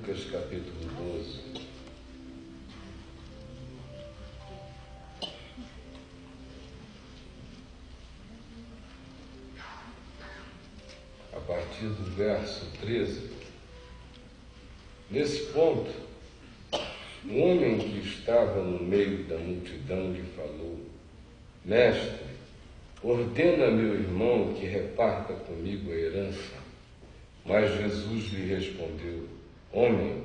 Lucas capítulo 12. A partir do verso 13. Nesse ponto, um homem que estava no meio da multidão lhe falou: Mestre, ordena a meu irmão que reparta comigo a herança. Mas Jesus lhe respondeu: Homem,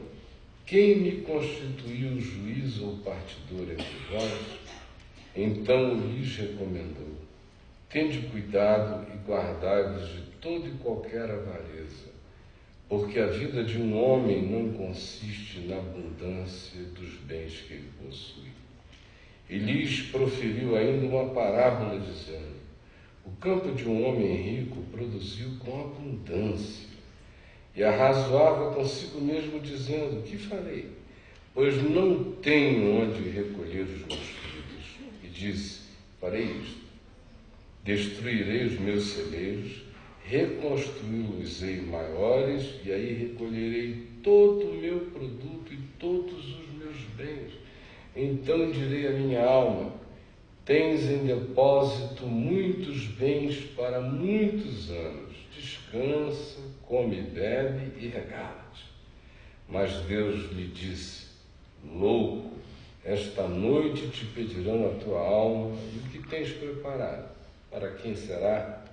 quem me constituiu juiz ou partidor entre vós? Então lhes recomendou: Tende cuidado e guardai-vos de toda e qualquer avareza, porque a vida de um homem não consiste na abundância dos bens que ele possui. E lhes proferiu ainda uma parábola, dizendo: O campo de um homem rico produziu com abundância. E arrazoava consigo mesmo, dizendo: Que farei? Pois não tenho onde recolher os meus filhos. E disse: Farei isto: destruirei os meus celeiros, reconstruí-los-ei maiores, e aí recolherei todo o meu produto e todos os meus bens. Então direi à minha alma: Tens em depósito muitos bens para muitos anos. Descansa, come, bebe e regala-te. Mas Deus lhe disse: Louco, esta noite te pedirão a tua alma, e o que tens preparado? Para quem será?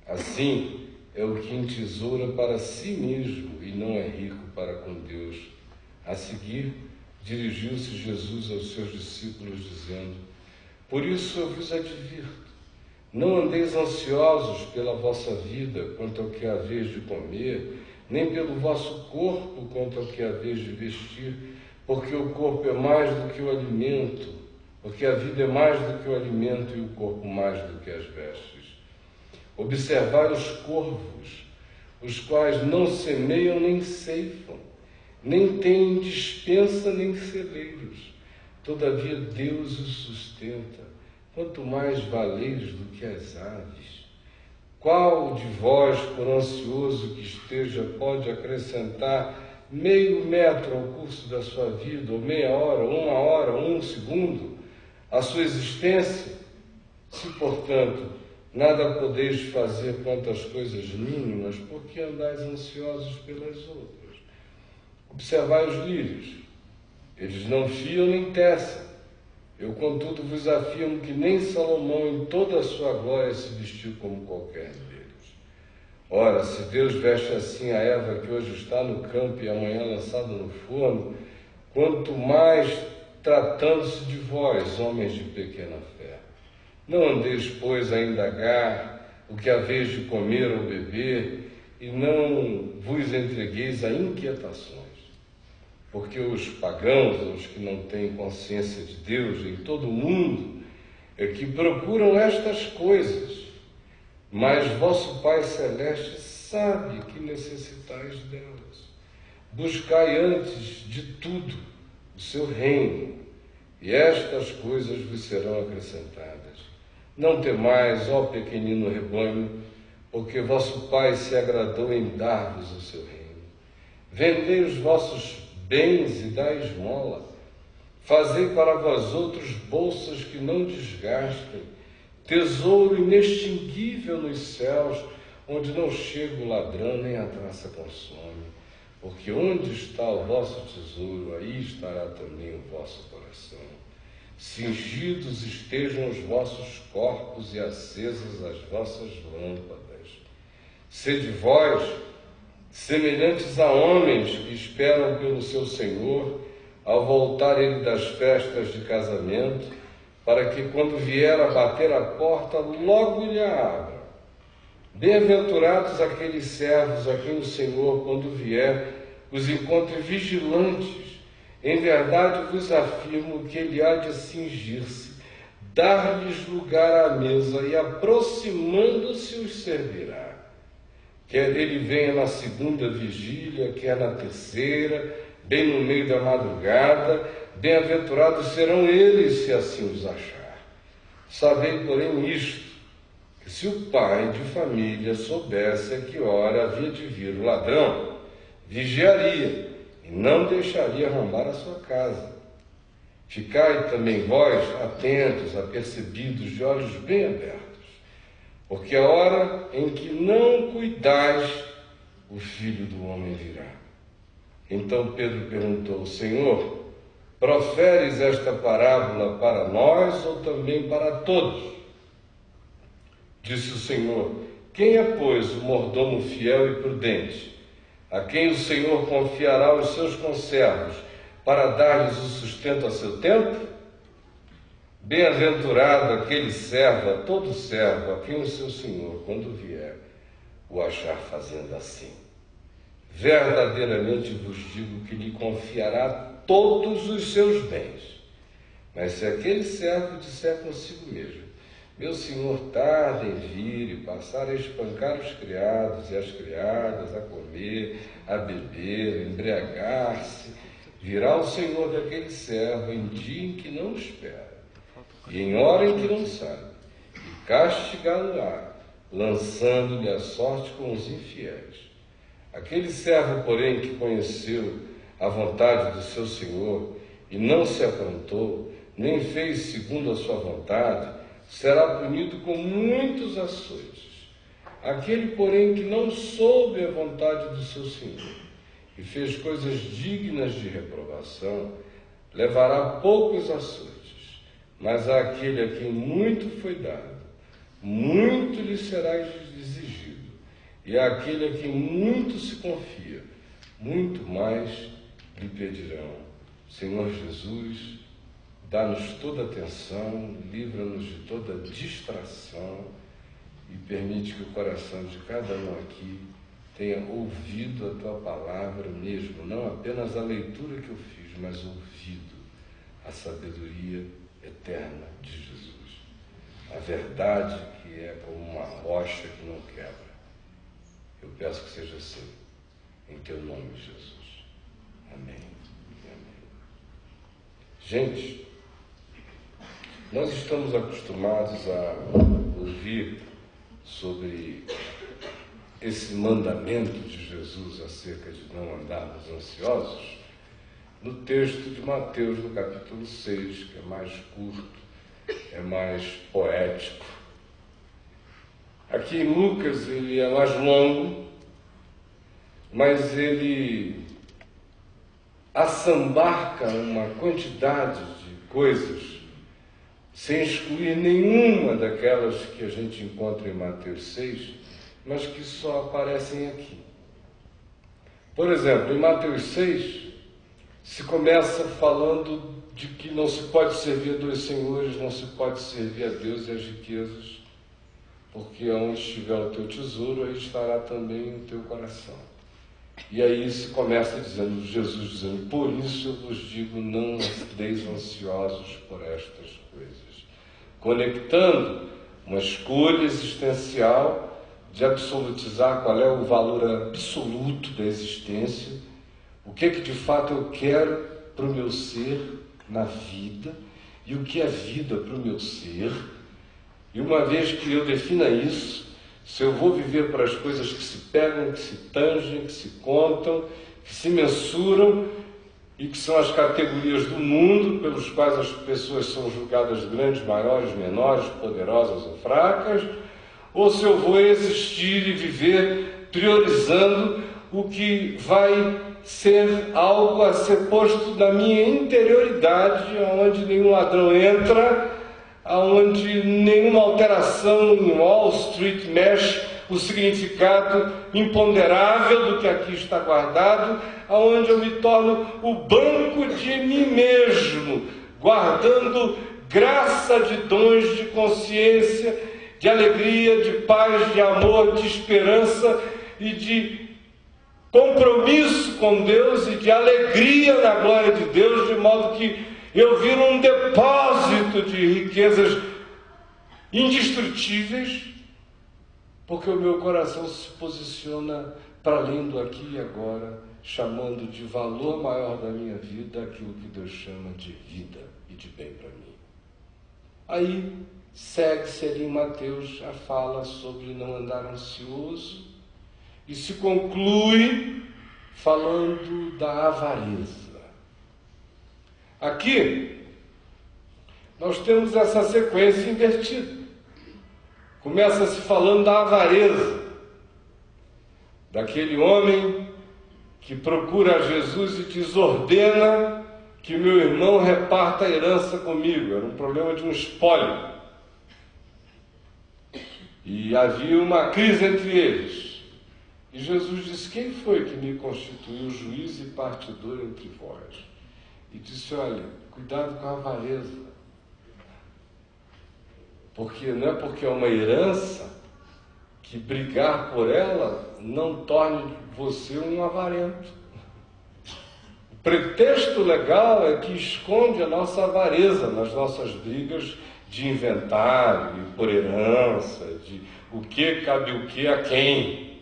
Assim é o que entesoura para si mesmo e não é rico para com Deus. A seguir, dirigiu-se Jesus aos seus discípulos, dizendo: Por isso eu vos advirto, não andeis ansiosos pela vossa vida, quanto ao que haveis de comer, nem pelo vosso corpo, quanto ao que haveis de vestir, porque o corpo é mais do que o alimento, porque a vida é mais do que o alimento e o corpo mais do que as vestes. Observai os corvos, os quais não semeiam nem ceifam, nem têm despensa nem celeiros. Todavia Deus os sustenta. Quanto mais valeis do que as aves. Qual de vós, por ansioso que esteja, pode acrescentar meio metro ao curso da sua vida, ou meia hora, ou uma hora, ou um segundo, à sua existência? Se, portanto, nada podeis fazer quanto às coisas mínimas, por que andais ansiosos pelas outras? Observai os lírios. Eles não fiam nem tecem. Eu, contudo, vos afirmo que nem Salomão, em toda a sua glória, se vestiu como qualquer deles. Ora, se Deus veste assim a erva que hoje está no campo e amanhã lançada no forno, quanto mais tratando-se de vós, homens de pequena fé. Não andeis, pois, a indagar o que haveis de comer ou beber, e não vos entregueis a inquietações. Porque os pagãos, os que não têm consciência de Deus em todo o mundo, é que procuram estas coisas, mas vosso Pai Celeste sabe que necessitais delas. Buscai antes de tudo o seu reino, e estas coisas vos serão acrescentadas. Não temais, ó pequenino rebanho, porque vosso Pai se agradou em dar-vos o seu reino. Vendei os vossos bens e dai esmola. Fazei para vós outros bolsas que não desgastem, tesouro inextinguível nos céus, onde não chega o ladrão nem a traça consome. Porque onde está o vosso tesouro, aí estará também o vosso coração. Cingidos estejam os vossos corpos e acesas as vossas lâmpadas. Sede vós semelhantes a homens que esperam pelo seu Senhor, ao voltar ele das festas de casamento, para que, quando vier a bater a porta, logo lhe abra. Bem-aventurados aqueles servos a quem o Senhor, quando vier, os encontre vigilantes. Em verdade vos afirmo que ele há de cingir-se, dar-lhes lugar à mesa e, aproximando-se, os servirá. Quer ele venha na segunda vigília, quer na terceira, bem no meio da madrugada, bem-aventurados serão eles, se assim os achar. Sabei, porém, isto, que se o pai de família soubesse a que hora havia de vir o ladrão, vigiaria e não deixaria arrombar a sua casa. Ficai também vós atentos, apercebidos, de olhos bem abertos, porque a hora em que não cuidais, o Filho do Homem virá. Então Pedro perguntou: Senhor, proferes esta parábola para nós ou também para todos? Disse o Senhor: quem é, pois, o mordomo fiel e prudente, a quem o Senhor confiará os seus conservos, para dar-lhes o sustento a seu tempo? Bem-aventurado aquele servo, a todo servo, a quem o seu Senhor, quando vier, o achar fazendo assim. Verdadeiramente vos digo que lhe confiará todos os seus bens. Mas se aquele servo disser consigo mesmo: meu senhor tarda em vir, e passar a espancar os criados e as criadas, a comer, a beber, a embriagar-se, virá o senhor daquele servo em dia em que não espera, e em hora em que não sabe, e castigá-lo-á, lançando-lhe a sorte com os infiéis. Aquele servo, porém, que conheceu a vontade do seu senhor e não se aprontou, nem fez segundo a sua vontade, será punido com muitos açoites. Aquele, porém, que não soube a vontade do seu senhor e fez coisas dignas de reprovação, levará poucos açoites. Mas àquele a quem muito foi dado, muito lhe será exigido. E àquele a quem muito se confia, muito mais lhe pedirão. Senhor Jesus, dá-nos toda atenção, livra-nos de toda distração e permite que o coração de cada um aqui tenha ouvido a Tua palavra mesmo, não apenas a leitura que eu fiz, mas ouvido a sabedoria eterna de Jesus. A verdade que é como uma rocha que não quebra. Eu peço que seja assim, em Teu nome, Jesus. Amém. Amém. Gente, nós estamos acostumados a ouvir sobre esse mandamento de Jesus acerca de não andarmos ansiosos no texto de Mateus, no capítulo 6, que é mais curto, é mais poético. Aqui em Lucas ele é mais longo, mas ele assambarca uma quantidade de coisas sem excluir nenhuma daquelas que a gente encontra em Mateus 6, mas que só aparecem aqui. Por exemplo, em Mateus 6, se começa falando de que não se pode servir a dois senhores, não se pode servir a Deus e as riquezas, porque onde estiver o teu tesouro, aí estará também o teu coração. E aí se começa dizendo, Jesus dizendo: por isso eu vos digo, não andeis ansiosos por estas coisas. Conectando uma escolha existencial de absolutizar qual é o valor absoluto da existência, o que de fato eu quero para o meu ser na vida, e o que é vida para o meu ser. E uma vez que eu defina isso, se eu vou viver para as coisas que se pegam, que se tangem, que se contam, que se mensuram e que são as categorias do mundo pelos quais as pessoas são julgadas grandes, maiores, menores, poderosas ou fracas, ou se eu vou existir e viver priorizando o que vai ser algo a ser posto na minha interioridade, onde nenhum ladrão entra, onde nenhuma alteração em Wall Street mexe o significado imponderável do que aqui está guardado, onde eu me torno o banco de mim mesmo, guardando graça de dons de consciência, de alegria, de paz, de amor, de esperança e de compromisso com Deus e de alegria na glória de Deus, de modo que eu viro um depósito de riquezas indestrutíveis, porque o meu coração se posiciona para além do aqui e agora, chamando de valor maior da minha vida aquilo que Deus chama de vida e de bem para mim. Aí segue-se ali em Mateus a fala sobre não andar ansioso e se conclui falando da avareza. Aqui, nós temos essa sequência invertida. Começa-se falando da avareza, daquele homem que procura Jesus e desordena que meu irmão reparta a herança comigo. Era um problema de um espólio. E havia uma crise entre eles. E Jesus disse: quem foi que me constituiu juiz e partidor entre vós? E disse: olha, cuidado com a avareza. Porque não é porque é uma herança que brigar por ela não torne você um avarento. O pretexto legal é que esconde a nossa avareza nas nossas brigas de inventário, e por herança, de o que cabe o que a quem.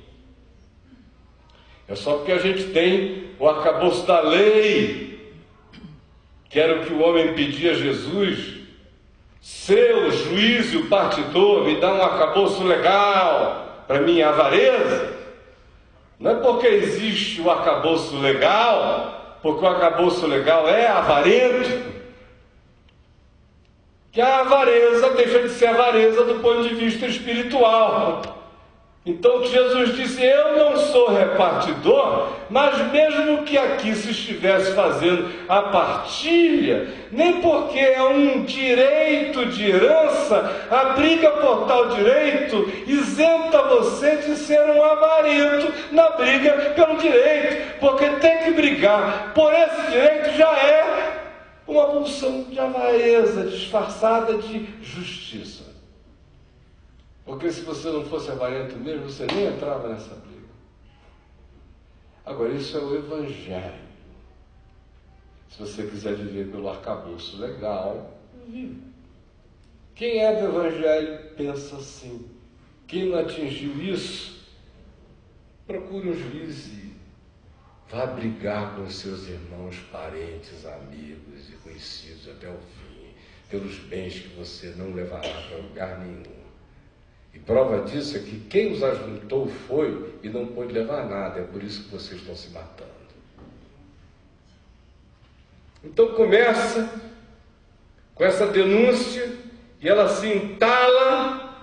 É só porque a gente tem o arcabouço da lei, que era o que o homem pedia a Jesus. Seu juiz e o partidor me dá um arcabouço legal para minha avareza. Não é porque existe o arcabouço legal, porque o arcabouço legal é avarento, que a avareza deixa de ser avareza do ponto de vista espiritual. Então Jesus disse: eu não sou repartidor, mas mesmo que aqui se estivesse fazendo a partilha, nem porque é um direito de herança, a briga por tal direito isenta você de ser um avarento na briga pelo direito, porque ter que brigar por esse direito já é uma pulsão de avareza disfarçada de justiça. Porque se você não fosse avarento mesmo, você nem entrava nessa briga. Agora, isso é o Evangelho. Se você quiser viver pelo arcabouço legal, vive. Quem é do Evangelho pensa assim. Quem não atingiu isso, procure um juiz e vá brigar com os seus irmãos, parentes, amigos e conhecidos até o fim, pelos bens que você não levará para lugar nenhum. E prova disso é que quem os ajuntou foi e não pôde levar nada. É por isso que vocês estão se matando. Então começa com essa denúncia e ela se entala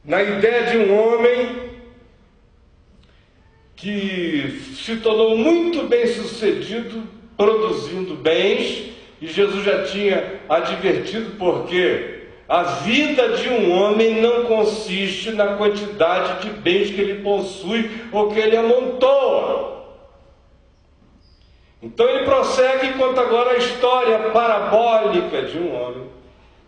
na ideia de um homem que se tornou muito bem sucedido produzindo bens, e Jesus já tinha advertido porque a vida de um homem não consiste na quantidade de bens que ele possui ou que ele amontoa. Então ele prossegue e conta agora a história parabólica de um homem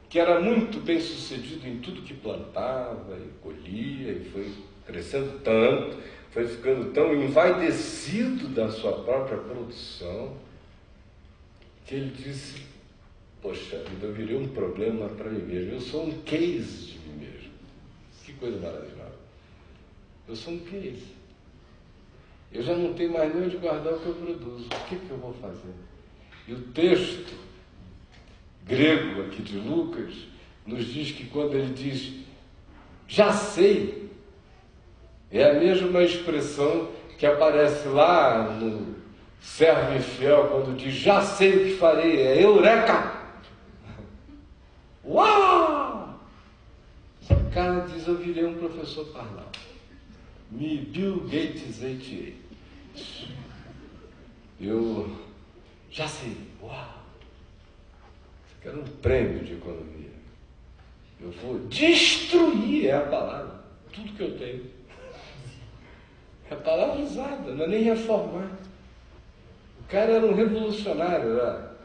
que era muito bem sucedido em tudo que plantava e colhia, e foi crescendo tanto, foi ficando tão envaidecido da sua própria produção, que ele disse: poxa vida, eu virei um problema para mim mesmo. Eu sou um case de mim mesmo. Que coisa maravilhosa. Eu sou um case. Eu já não tenho mais nem onde guardar o que eu produzo. O que eu vou fazer? E o texto grego aqui de Lucas nos diz que quando ele diz já sei, é a mesma expressão que aparece lá no Servo Infiel, quando diz já sei o que farei. É eureka! Uau! O cara diz: eu virei um professor parnal. Me Bill Gatesei. Eu já sei. Uau! Isso aqui era um prêmio de economia. Eu vou destruir, é a palavra, tudo que eu tenho. É a palavra usada, não é nem reformar. O cara era um revolucionário, era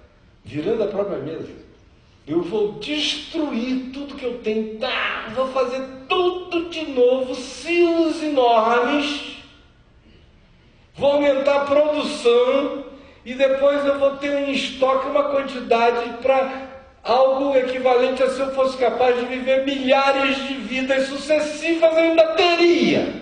virando a própria mesa. Eu vou destruir tudo que eu tenho, vou fazer tudo de novo, silos enormes, vou aumentar a produção e depois eu vou ter em estoque uma quantidade para algo equivalente a se eu fosse capaz de viver milhares de vidas sucessivas, eu ainda teria.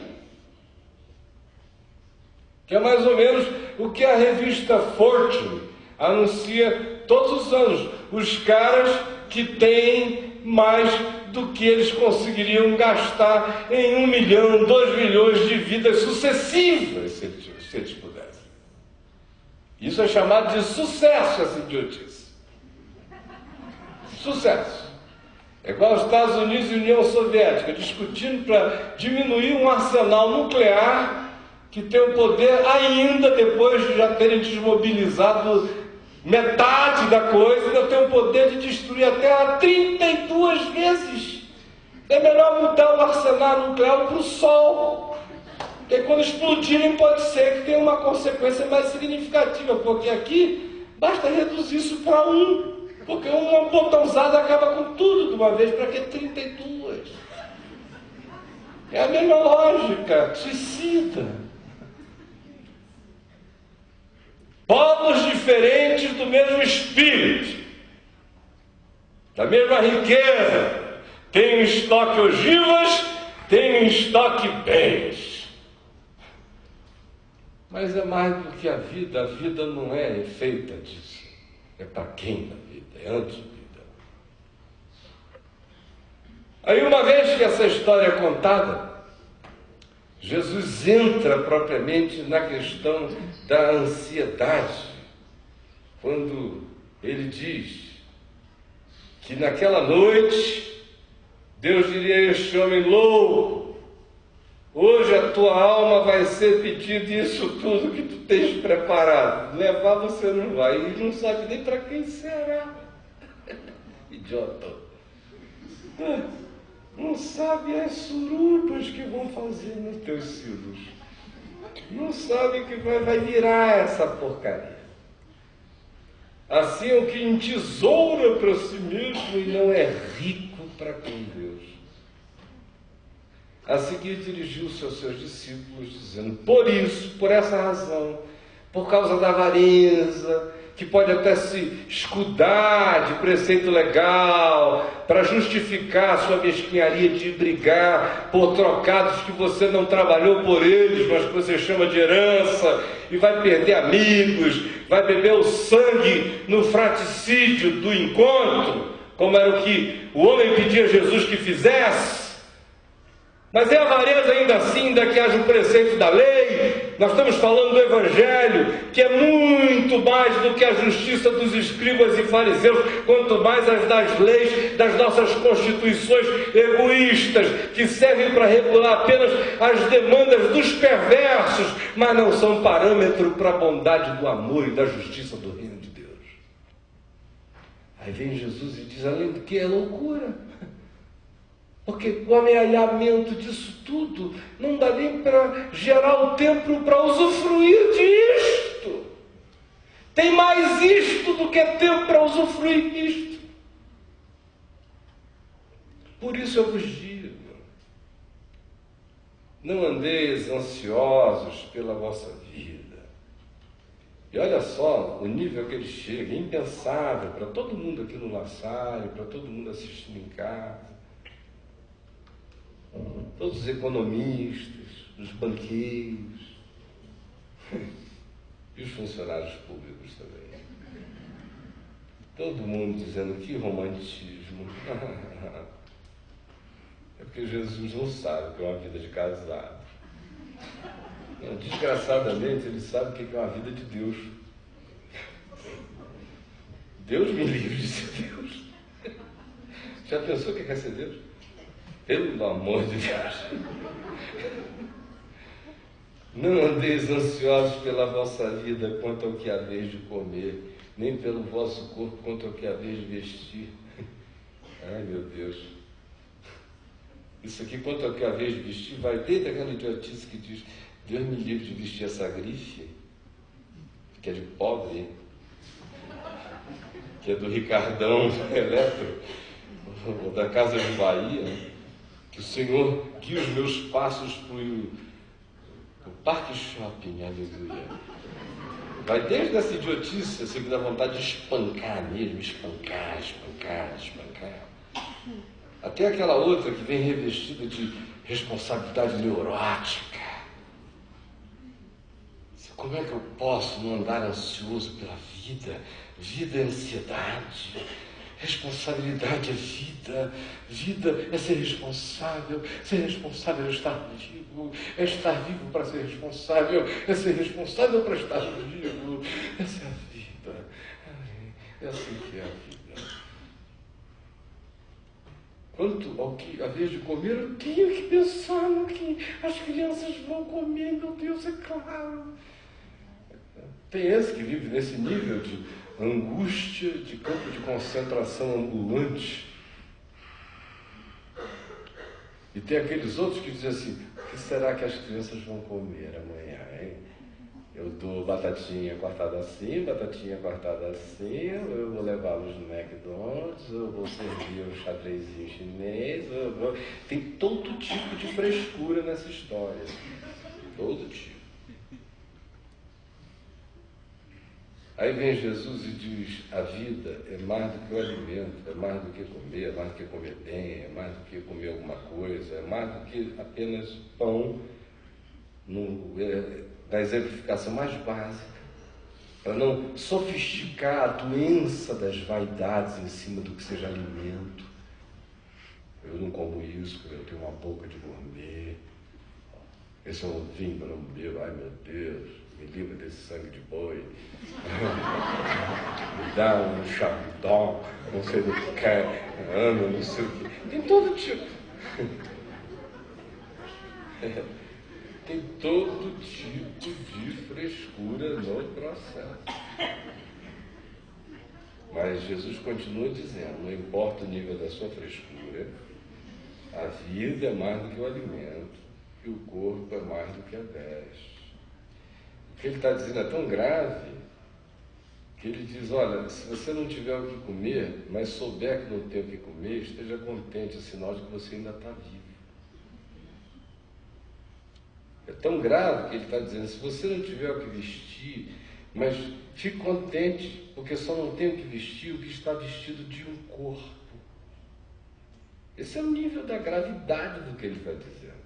Que é mais ou menos o que a revista Fortune anuncia todos os anos. Os caras que têm mais do que eles conseguiriam gastar em 1 milhão, 2 milhões de vidas sucessivas, se eles pudessem. Isso é chamado de sucesso, essa idiotice. Sucesso. É igual os Estados Unidos e a União Soviética discutindo para diminuir um arsenal nuclear que tem o poder, ainda depois de já terem desmobilizado metade da coisa, ainda tem o poder de destruir a Terra 32 vezes. É melhor mudar o arsenal nuclear para o Sol. Porque quando explodirem pode ser que tenha uma consequência mais significativa, porque aqui basta reduzir isso para 1, porque uma botãozada acaba com tudo de uma vez, para que 32? É a mesma lógica, suicida. Povos diferentes do mesmo espírito, da mesma riqueza, tem em estoque ogivas, tem em estoque bens. Mas é mais do que a vida não é feita disso, é para quem na vida, é antes da vida. Aí uma vez que essa história é contada, Jesus entra propriamente na questão da ansiedade, quando ele diz que naquela noite Deus diria a este homem louco: hoje a tua alma vai ser pedida isso tudo que tu tens preparado. Levar você não vai, e não sabe nem para quem será. Idiota. Não sabe as surubas que vão fazer nos teus cílios. Não sabe que vai virar essa porcaria. Assim é o que entesoura para si mesmo e não é rico para com Deus. A seguir dirigiu-se aos seus discípulos, dizendo: por isso, por essa razão, por causa da avareza, que pode até se escudar de preceito legal, para justificar a sua mesquinharia de brigar por trocados que você não trabalhou por eles, mas que você chama de herança, e vai perder amigos, vai beber o sangue no fratricídio do encontro, como era o que o homem pedia a Jesus que fizesse. Mas é avareza ainda assim, ainda que haja o preceito da lei. Nós estamos falando do Evangelho, que é muito mais do que a justiça dos escribas e fariseus, quanto mais as das leis, das nossas constituições egoístas, que servem para regular apenas as demandas dos perversos, mas não são parâmetro para a bondade do amor e da justiça do reino de Deus. Aí vem Jesus e diz, além do que é loucura. Porque o amealhamento disso tudo não dá nem para gerar o tempo para usufruir disto. Tem mais isto do que tempo para usufruir disto. Por isso eu vos digo, não andeis ansiosos pela vossa vida. E olha só o nível que ele chega, é impensável para todo mundo aqui no La Salle, para todo mundo assistindo em casa. Todos os economistas, os banqueiros e os funcionários públicos também. Todo mundo dizendo que romantismo. É porque Jesus não sabe o que é uma vida de casado. Desgraçadamente, ele sabe o que é uma vida de Deus. Deus me livre de ser Deus. Já pensou o que é ser Deus? Pelo amor de Deus. Não andeis ansiosos pela vossa vida quanto ao que haveis de comer, nem pelo vosso corpo quanto ao que haveis de vestir. Ai, meu Deus. Isso aqui, quanto ao que haveis de vestir, vai desde aquela idiotice que diz: Deus me livre de vestir essa grife, que é de pobre, que é do Ricardão Eletro, ou da Casa de Bahia. Que o Senhor guie os meus passos para o Parque Shopping, aleluia. Vai desde essa idiotice, assim, que dá vontade de espancar mesmo, espancar, até aquela outra que vem revestida de responsabilidade neurótica. Como é que eu posso não andar ansioso pela vida? Vida é ansiedade. Responsabilidade é vida. Vida é ser responsável. Ser responsável é estar vivo. É estar vivo para ser responsável. É ser responsável para estar vivo. Essa é a vida. É assim que é a vida. Quanto ao que a vez de comer, eu tenho que pensar no que as crianças vão comer. Meu Deus, é claro. Tem esse que vive nesse nível de angústia, de campo de concentração ambulante. E tem aqueles outros que dizem assim: o que será que as crianças vão comer amanhã, hein? Eu dou batatinha cortada assim, eu vou levá-los no McDonald's, eu vou servir um xadrezinho chinês, Tem todo tipo de frescura nessa história. Todo tipo. Aí vem Jesus e diz: a vida é mais do que o alimento, é mais do que comer, é mais do que comer bem, é mais do que comer alguma coisa, é mais do que apenas pão, na exemplificação mais básica, para não sofisticar a doença das vaidades em cima do que seja alimento. Eu não como isso porque eu tenho uma boca de gourmet, esse é um vinho para não beber, ai meu Deus, me livra desse sangue de boi, me dá um chapéu, não sei do que quer, não sei o que. Tem todo tipo. Tem todo tipo de frescura no processo. Mas Jesus continua dizendo: não importa o nível da sua frescura, a vida é mais do que o alimento, e o corpo é mais do que a veste. O que ele está dizendo é tão grave que ele diz: olha, se você não tiver o que comer, mas souber que não tem o que comer, esteja contente, é sinal de que você ainda está vivo. É tão grave que ele está dizendo: se você não tiver o que vestir, mas fique contente, porque só não tem o que vestir o que está vestido de um corpo. Esse é o nível da gravidade do que ele está dizendo.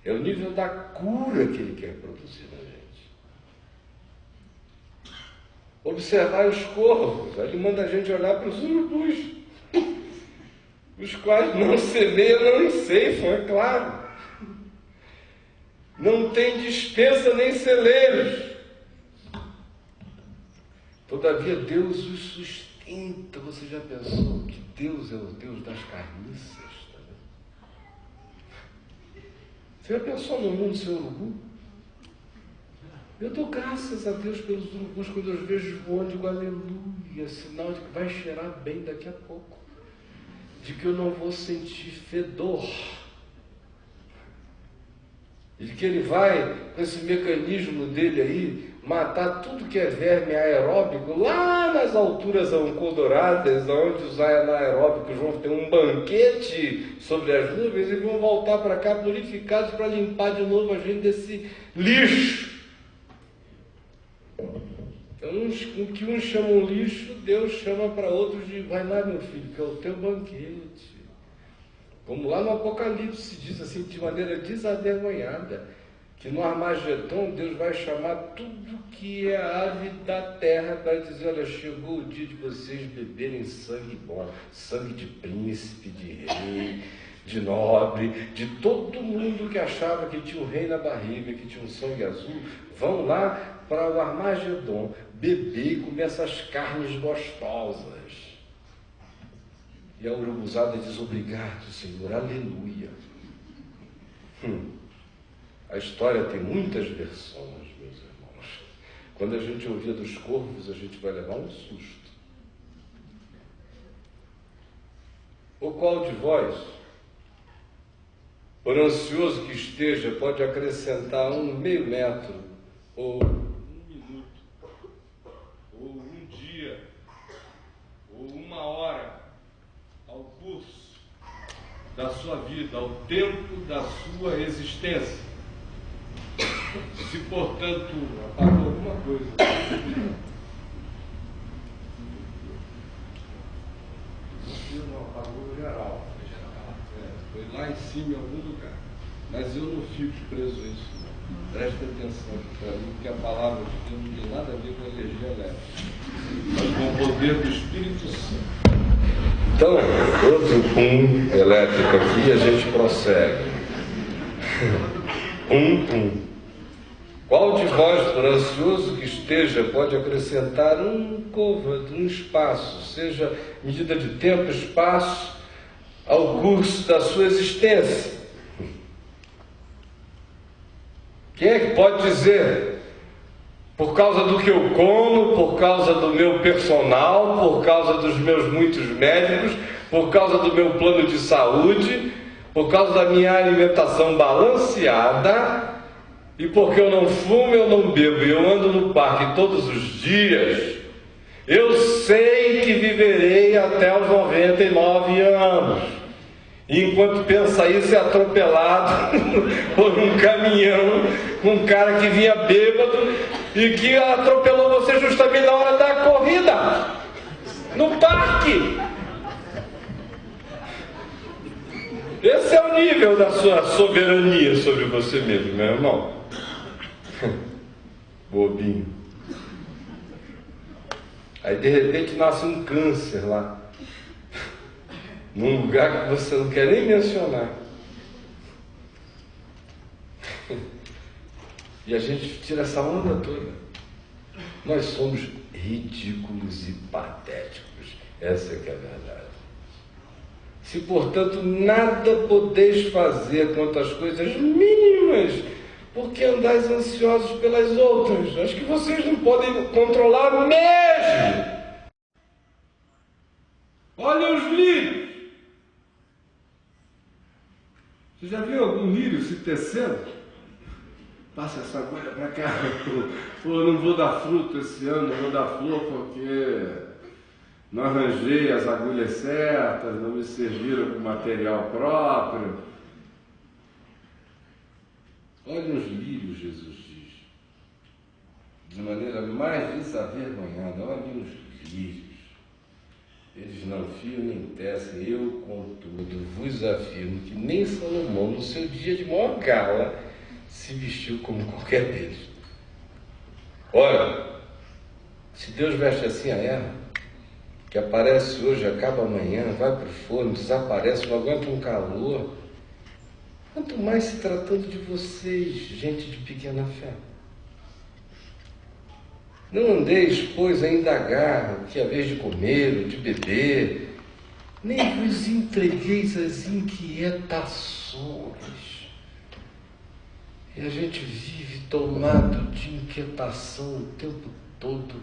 É o nível da cura que ele quer produzir na gente. Observar os corvos. Ele manda a gente olhar para os urubus, os quais não semeiam, não enceifam, é claro. Não tem despensa nem celeiros. Todavia Deus os sustenta. Você já pensou que Deus é o Deus das carniças? Você já pensou no mundo sem urubu? Eu dou graças a Deus pelos urubus quando eu os vejo voando, digo aleluia, sinal de que vai cheirar bem daqui a pouco, de que eu não vou sentir fedor, de que ele vai, com esse mecanismo dele aí, matar tudo que é verme aeróbico lá nas alturas ancodouradas, onde os anaeróbicos vão ter um banquete sobre as nuvens e vão voltar para cá purificados para limpar de novo a gente desse lixo. Então, o que uns chamam lixo, Deus chama para outros de: vai lá, meu filho, que é o teu banquete. Como lá no Apocalipse diz assim, de maneira desavergonhada, que no Armagedon Deus vai chamar tudo que é ave da terra para dizer: olha, chegou o dia de vocês beberem sangue bom, sangue de príncipe, de rei, de nobre, de todo mundo que achava que tinha um rei na barriga, que tinha um sangue azul. Vão lá para o Armagedon beber e comer essas carnes gostosas. E a urubuzada diz: obrigado, Senhor, aleluia. A história tem muitas versões, meus irmãos. Quando a gente ouvir dos corvos, a gente vai levar um susto. Ou qual de vós, por ansioso que esteja, pode acrescentar meio metro, ou 1 minuto, ou 1 dia, ou 1 hora, ao curso da sua vida, ao tempo da sua existência? Se, portanto, apagou alguma coisa, não apagou geral, foi lá em cima em algum lugar, mas eu não fico preso a isso, não. Preste atenção para mim, porque a palavra de Deus não tem nada a ver com energia elétrica, mas com o poder do Espírito Santo. Então, outro pum elétrico aqui e a gente prossegue. Pum. Qual de vós, por ansioso que esteja, pode acrescentar um côvado, um espaço, seja medida de tempo, espaço, ao curso da sua existência? Quem é que pode dizer? Por causa do que eu como, por causa do meu personal, por causa dos meus muitos médicos, por causa do meu plano de saúde, por causa da minha alimentação balanceada, e porque eu não fumo, eu não bebo, e eu ando no parque todos os dias, eu sei que viverei até os 99 anos. E enquanto pensa isso, é atropelado por um caminhão, um cara que vinha bêbado e que atropelou você justamente na hora da corrida, no parque. Esse é o nível da sua soberania sobre você mesmo, meu irmão. Bobinho. Aí de repente nasce um câncer lá, num lugar que você não quer nem mencionar. E a gente tira essa onda toda. Nós somos ridículos e patéticos. Essa que é a verdade. Se, portanto, nada podeis fazer quanto às coisas mínimas, porque andais ansiosos pelas outras, as que vocês não podem controlar mesmo. Olhem os lírios. Você já viu algum lírio se tecendo? Passa essa agulha para cá. Pô, não vou dar fruto esse ano, não vou dar flor porque não arranjei as agulhas certas, não me serviram com material próprio. Olhem os lírios, Jesus diz, de maneira mais desavergonhada. Olhem os lírios. Eles não fiam nem tecem, eu, contudo, vos afirmo que nem Salomão, no seu dia de maior gala, se vestiu como qualquer deles. Olha, se Deus veste assim a erva, que aparece hoje, acaba amanhã, vai para o forno, desaparece, não aguenta um calor, quanto mais se tratando de vocês, gente de pequena fé. Não andeis, pois, a indagar o que é a vez de comer ou de beber, nem vos entregueis às inquietações. E a gente vive tomado de inquietação o tempo todo.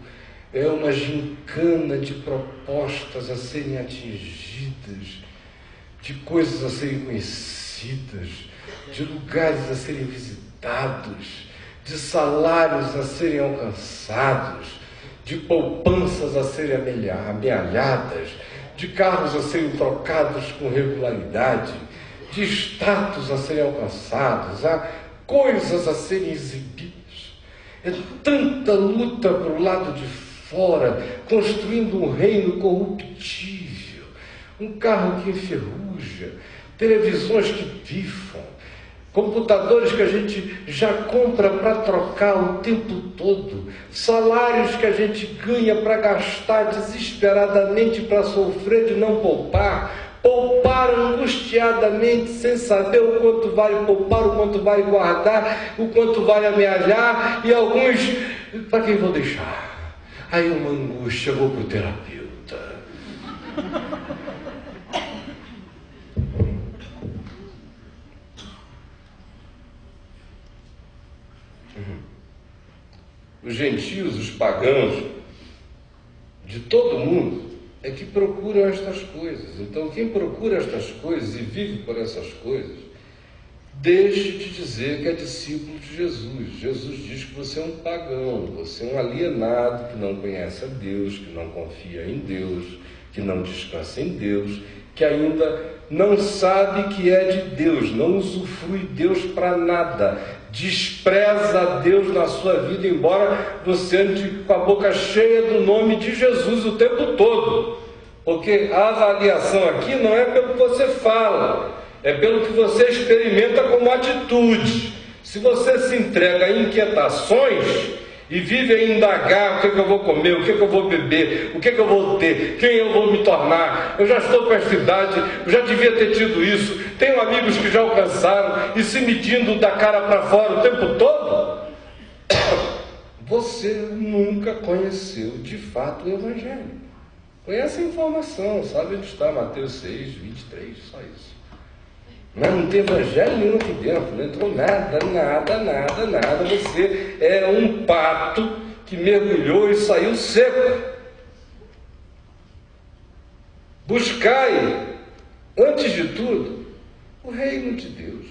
É uma gincana de propostas a serem atingidas, de coisas a serem conhecidas, de lugares a serem visitados, de salários a serem alcançados, de poupanças a serem amealhadas, de carros a serem trocados com regularidade, de status a serem alcançados, coisas a serem exibidas. É tanta luta para o lado de fora, construindo um reino corruptível, um carro que enferruja, televisões que pifam, computadores que a gente já compra para trocar o tempo todo, salários que a gente ganha para gastar desesperadamente, para sofrer de não poupar, poupar angustiadamente sem saber o quanto vale poupar, o quanto vale guardar, o quanto vale amealhar, e alguns, para quem vou deixar? Aí uma angústia, vou para o terapeuta. Os gentios, os pagãos, de todo mundo, é que procuram estas coisas. Então, quem procura estas coisas e vive por essas coisas, deixe de dizer que é discípulo de Jesus. Jesus diz que você é um pagão, você é um alienado que não conhece a Deus, que não confia em Deus, que não descansa em Deus, que ainda não sabe que é de Deus, não usufrui Deus para nada, despreza a Deus na sua vida, embora você ande com a boca cheia do nome de Jesus o tempo todo, porque a avaliação aqui não é pelo que você fala, é pelo que você experimenta como atitude. Se você se entrega a inquietações, e vive a indagar o que eu vou comer, o que eu vou beber, o que eu vou ter, quem eu vou me tornar. Eu já estou com essa idade, eu já devia ter tido isso. Tenho amigos que já alcançaram e se medindo da cara para fora o tempo todo. Você nunca conheceu de fato o Evangelho. Conhece a informação, sabe onde está Mateus 6, 23, só isso. Mas não tem evangelho nenhum aqui dentro, não entrou nada. Você é um pato que mergulhou e saiu seco. Buscai, antes de tudo, o reino de Deus,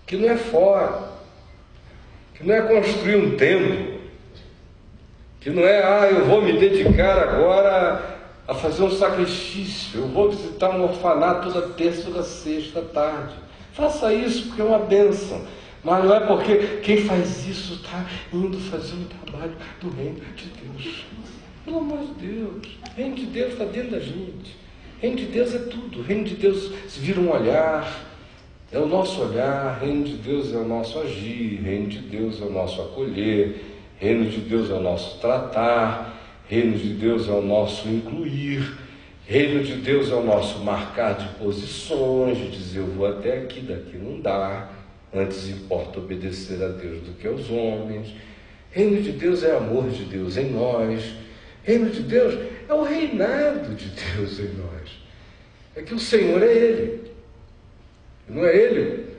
que não é fora, que não é construir um templo, que não é, eu vou me dedicar agora a fazer um sacrifício, eu vou visitar um orfanato toda terça, toda sexta à tarde. Faça isso porque é uma bênção, mas não é porque quem faz isso está indo fazer um trabalho do reino de Deus. Pelo amor de Deus, o reino de Deus está dentro da gente. O reino de Deus é tudo. O reino de Deus se vira um olhar, é o nosso olhar. O reino de Deus é o nosso agir. O reino de Deus é o nosso acolher. O reino de Deus é o nosso tratar. Reino de Deus é o nosso incluir, reino de Deus é o nosso marcar de posições, de dizer eu vou até aqui, daqui não dá, antes importa obedecer a Deus do que aos homens. Reino de Deus é amor de Deus em nós, reino de Deus é o reinado de Deus em nós, é que o Senhor é Ele, não é Ele.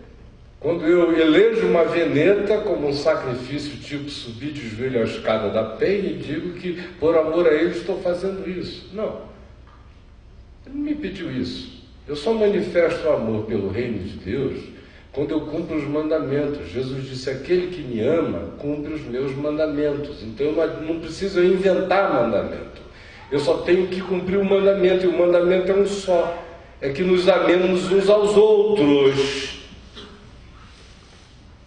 Quando eu elejo uma veneta como um sacrifício, tipo subir de joelho à escada da penha e digo que por amor a Ele estou fazendo isso. Não. Ele não me pediu isso. Eu só manifesto amor pelo reino de Deus quando eu cumpro os mandamentos. Jesus disse, aquele que me ama, cumpre os meus mandamentos. Então eu não preciso inventar mandamento. Eu só tenho que cumprir o mandamento, e o mandamento é um só. É que nos amemos uns aos outros.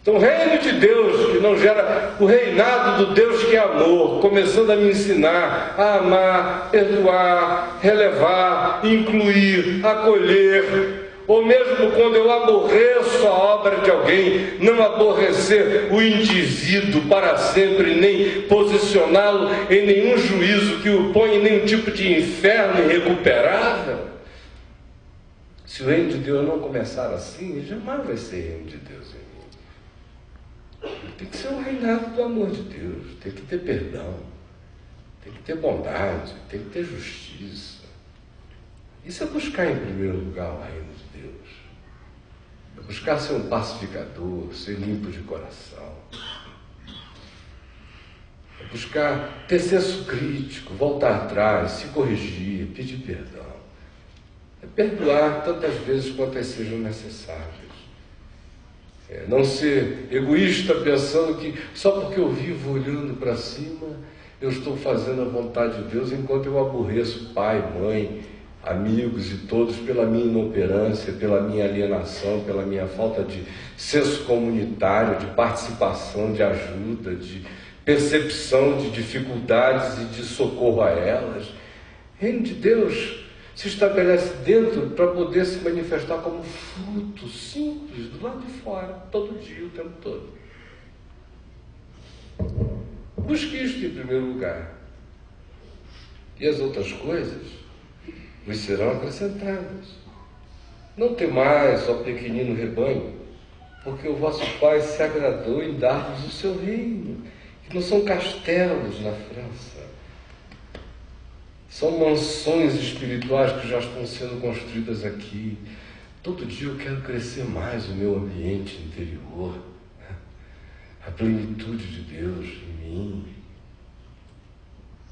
Então, o reino de Deus, que não gera o reinado do Deus que é amor, começando a me ensinar a amar, perdoar, relevar, incluir, acolher, ou mesmo quando eu aborreço a obra de alguém, não aborrecer o indivíduo para sempre, nem posicioná-lo em nenhum juízo que o ponha em nenhum tipo de inferno irrecuperável. Se o reino de Deus não começar assim, jamais vai ser reino de Deus em mim. Tem que ser um reinado do amor de Deus, tem que ter perdão, tem que ter bondade, tem que ter justiça. Isso é buscar em primeiro lugar o reino de Deus. É buscar ser um pacificador, ser limpo de coração. É buscar ter senso crítico, voltar atrás, se corrigir, pedir perdão. É perdoar tantas vezes quantas sejam necessárias. Não ser egoísta pensando que só porque eu vivo olhando para cima, eu estou fazendo a vontade de Deus, enquanto eu aborreço pai, mãe, amigos e todos pela minha inoperância, pela minha alienação, pela minha falta de senso comunitário, de participação, de ajuda, de percepção de dificuldades e de socorro a elas. O reino de Deus se estabelece dentro para poder se manifestar como fruto simples do lado de fora, todo dia, o tempo todo. Busque isto em primeiro lugar. E as outras coisas vos serão acrescentadas. Não temais, ó pequenino rebanho, porque o vosso Pai se agradou em dar-vos o seu reino, que não são castelos na França. São mansões espirituais que já estão sendo construídas aqui. Todo dia eu quero crescer mais o meu ambiente interior, a plenitude de Deus em mim.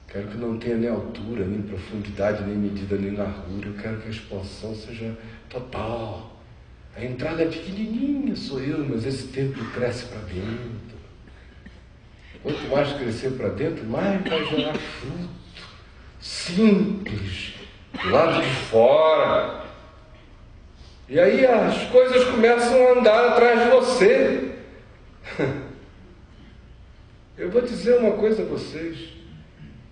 Quero que não tenha nem altura, nem profundidade, nem medida, nem largura. Eu quero que a expansão seja total. A entrada é pequenininha, sou eu, mas esse templo cresce para dentro. Quanto mais crescer para dentro, mais vai gerar fruto. Simples, do lado de fora. E aí as coisas começam a andar atrás de você. Eu vou dizer uma coisa a vocês.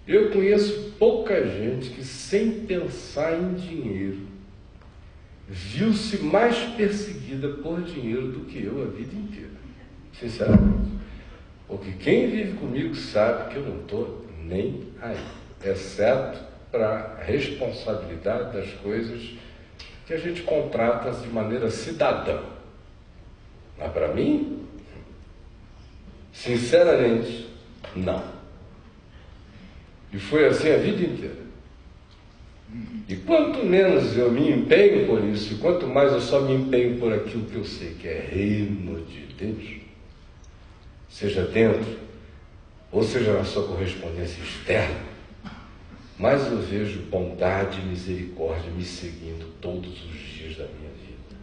Eu conheço pouca gente que, sem pensar em dinheiro, viu-se mais perseguida por dinheiro do que eu a vida inteira. Sinceramente. Porque quem vive comigo sabe que eu não estou nem aí, exceto para a responsabilidade das coisas que a gente contrata de maneira cidadã. Mas para mim, sinceramente, não. E foi assim a vida inteira. E quanto menos eu me empenho por isso, e quanto mais eu só me empenho por aquilo que eu sei que é reino de Deus, seja dentro, ou seja na sua correspondência externa, mais eu vejo bondade e misericórdia me seguindo todos os dias da minha vida.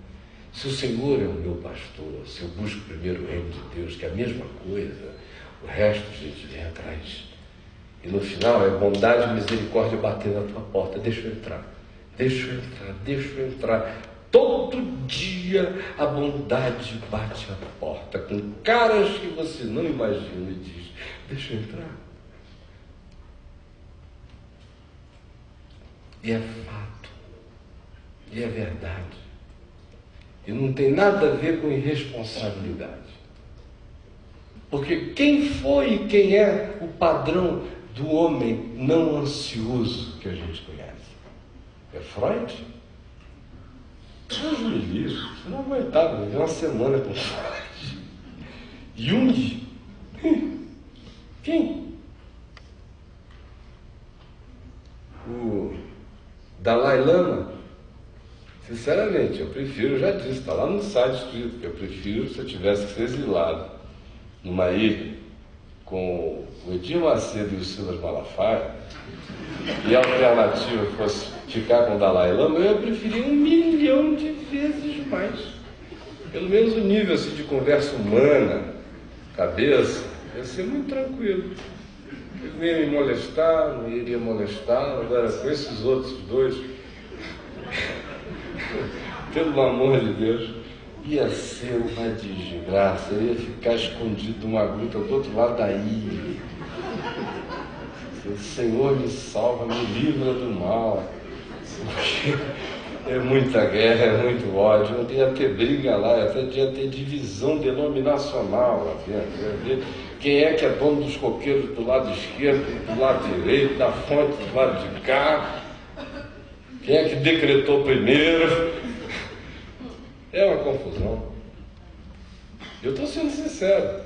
Se o Senhor é o meu pastor, se eu busco primeiro o reino de Deus, que é a mesma coisa, o resto, gente, vem atrás. E no final é bondade e misericórdia bater na tua porta. Deixa eu entrar, deixa eu entrar, deixa eu entrar. Todo dia a bondade bate a porta com caras que você não imagina e diz: deixa eu entrar. E é fato, e é verdade. E não tem nada a ver com irresponsabilidade. Porque quem foi e quem é o padrão do homem não ansioso que a gente conhece? É Freud? Deus me livre, você não aguentava viver uma semana com Freud. Jung? Quem? O Dalai Lama? Sinceramente, eu prefiro, eu já disse, está lá no site escrito, que eu prefiro se eu tivesse que ser exilado numa ilha com o Edir Macedo e o Silas Malafaia, e a alternativa fosse ficar com o Dalai Lama, eu preferia 1 milhão de vezes mais. Pelo menos o nível assim, de conversa humana, cabeça, ia ser muito tranquilo. Ele não ia me molestar, não iria molestar, agora com esses outros dois, pelo amor de Deus, ia ser uma desgraça. Eu ia ficar escondido numa gruta do outro lado da ilha. O Senhor me salva, me livra do mal. Porque é muita guerra, é muito ódio. Não ia ter briga lá, até ia ter divisão denominacional lá dentro. Ia ver quem é que é dono dos coqueiros do lado esquerdo, do lado direito, da fonte do lado de cá. Quem é que decretou primeiro? É uma confusão. Eu estou sendo sincero.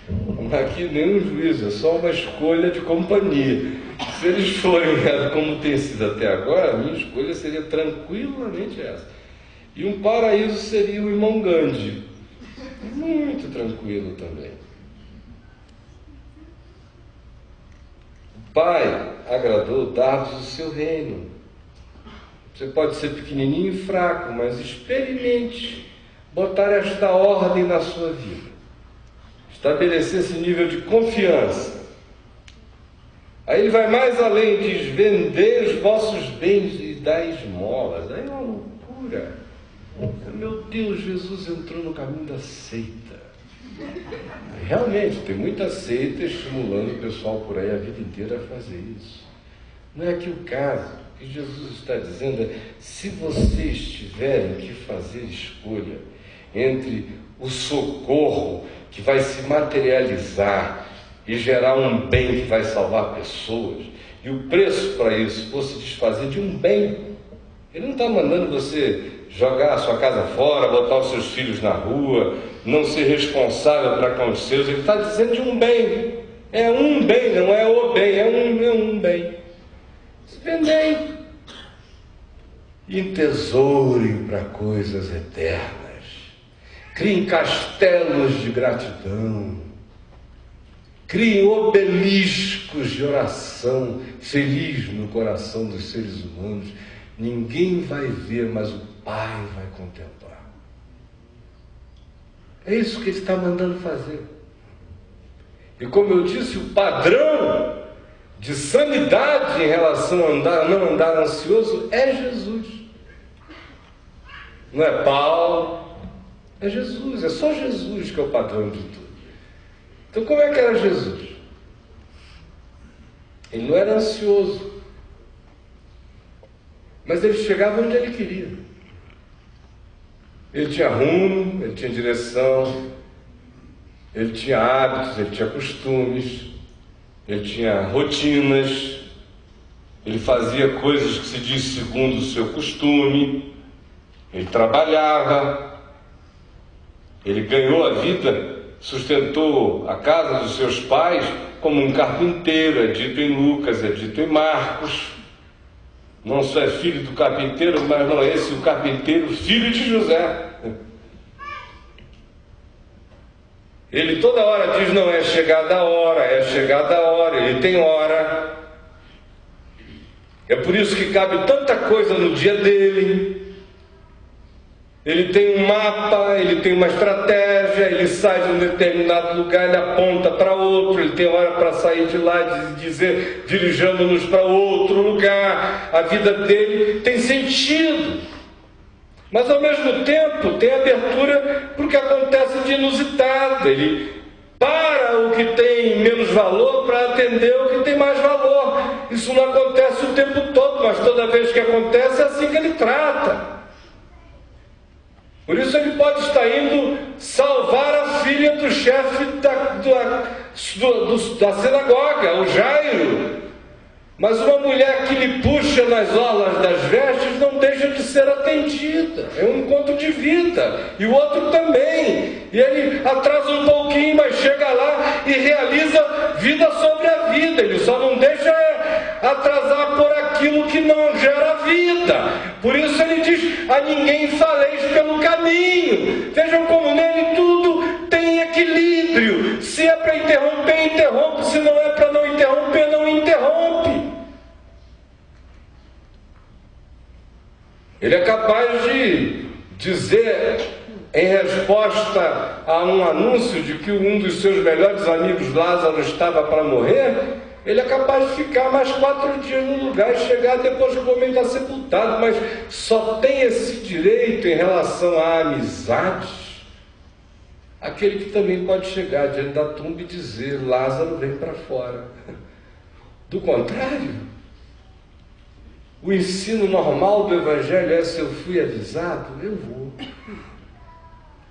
Não é aqui nenhum juízo, é só uma escolha de companhia. Se eles forem como tem sido até agora, a minha escolha seria tranquilamente essa. E um paraíso seria o irmão Gandhi. Muito tranquilo também. O Pai agradou dar-vos o seu reino. Você pode ser pequenininho e fraco, mas experimente botar esta ordem na sua vida. Estabelecer esse nível de confiança. Aí ele vai mais além, diz: vendei os vossos bens e dai esmolas. Aí é uma loucura. Meu Deus, Jesus entrou no caminho da seita. Realmente, tem muita seita estimulando o pessoal por aí a vida inteira a fazer isso. Não é aqui o caso. O que Jesus está dizendo é: se vocês tiverem que fazer escolha entre o socorro que vai se materializar e gerar um bem que vai salvar pessoas, e o preço para isso for se desfazer de um bem, ele não está mandando você jogar a sua casa fora, botar os seus filhos na rua, não ser responsável para com os seus. Ele está dizendo de um bem. É um bem, não é o bem, é um bem. Se vendem e entesourem para coisas eternas. Criem castelos de gratidão. Criem obeliscos de oração feliz no coração dos seres humanos. Ninguém vai ver, mas o Pai vai contemplar. É isso que ele está mandando fazer. E como eu disse, o padrão de sanidade em relação a não andar ansioso é Jesus. Não é Paulo, é Jesus. É só Jesus que é o padrão de tudo. Então como é que era Jesus? Ele não era ansioso, mas ele chegava onde ele queria. Ele tinha rumo, ele tinha direção, Ele tinha hábitos, ele tinha costumes, ele tinha rotinas, ele fazia coisas que se diz segundo o seu costume, ele trabalhava, ele ganhou a vida, sustentou a casa dos seus pais como um carpinteiro, é dito em Lucas, é dito em Marcos. Não só é filho do carpinteiro, mas não é esse o carpinteiro, filho de José. Ele toda hora diz, não é chegada a hora, é chegada a hora, ele tem hora. É por isso que cabe tanta coisa no dia dele. Ele tem um mapa, ele tem uma estratégia, ele sai de um determinado lugar, ele aponta para outro, ele tem hora para sair de lá e dizer, dirigindo-nos para outro lugar. A vida dele tem sentido. Mas ao mesmo tempo tem abertura para o que acontece de inusitado. Ele para o que tem menos valor para atender o que tem mais valor. Isso não acontece o tempo todo, mas toda vez que acontece é assim que ele trata. Por isso ele pode estar indo salvar a filha do chefe da sinagoga, o Jairo. Mas uma mulher que lhe puxa nas orlas das vestes não deixa de ser atendida. É um encontro de vida. E o outro também. E ele atrasa um pouquinho, mas chega lá e realiza vida sobre a vida. Ele só não deixa atrasar por aquilo que não gera vida. Por isso ele diz, a ninguém faleis pelo caminho. Vejam como nele tudo tem equilíbrio. Se é para interromper, interrompe. Se não é para não interromper, não interrompe. Ele é capaz de dizer, em resposta a um anúncio de que um dos seus melhores amigos, Lázaro, estava para morrer, ele é capaz de ficar mais 4 dias no lugar e chegar depois que o homem está sepultado, mas só tem esse direito em relação à amizade aquele que também pode chegar diante da tumba e dizer, Lázaro vem para fora. Do contrário, o ensino normal do Evangelho é, se eu fui avisado, eu vou.